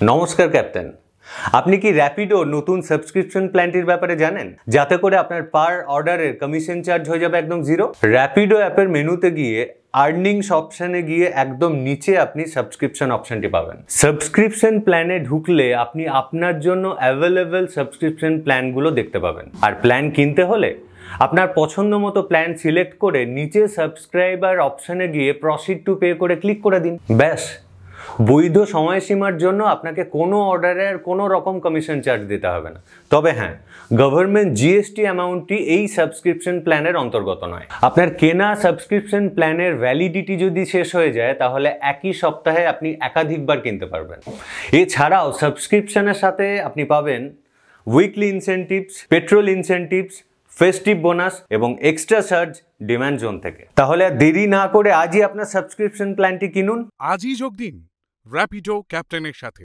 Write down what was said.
নমস্কার ক্যাপ্টেন, আপনি কি র্যাপিডো নতুন সাবস্ক্রিপশন প্ল্যানটির ব্যাপারে জানেন, যাতে করে আপনার পার অর্ডারের কমিশন চার্জ হয়ে যাবে একদম জিরো? র্যাপিডো অ্যাপের মেনুতে গিয়ে আর্নিংস অপশানে গিয়ে একদম নিচে আপনি সাবস্ক্রিপশন অপশানটি পাবেন। সাবস্ক্রিপশন প্ল্যানে ঢুকলে আপনি আপনার জন্য অ্যাভেলেবেল সাবস্ক্রিপশন প্ল্যানগুলো দেখতে পাবেন। আর প্ল্যান কিনতে হলে আপনার পছন্দ মতো প্ল্যান সিলেক্ট করে নিচে সাবস্ক্রাইবার অপশানে গিয়ে প্রসিড টু পে করে ক্লিক করে দিন। ব্যাস, বৈধ সময়সীমার জন্য আপনাকে কোনো অর্ডারের কোনো রকম কমিশন চার্জ দিতে হবে না। তবে হ্যাঁ, গভর্নমেন্ট জিএসটি অ্যামাউন্টটি এই সাবস্ক্রিপশন প্ল্যানের অন্তর্গত নয়। আপনার কেনা সাবস্ক্রিপশন প্ল্যানের ভ্যালিডিটি যদি শেষ হয়ে যায়, তাহলে একই সপ্তাহে আপনি একাধিকবার কিনতে পারবেন। এছাড়াও সাবস্ক্রিপশনের সাথে আপনি পাবেন উইকলি ইনসেনটিভস, পেট্রোল ইনসেনটিভস, ফেস্টিভ বোনাস এবং এক্সট্রা চার্জ ডিমান্ড জোন থেকে। তাহলে আর দেরি না করে আজই আপনার সাবস্ক্রিপশন প্ল্যানটি কিনুন। আজই যোগ দিন র্যাপিডো ক্যাপ্টেনের সাথে।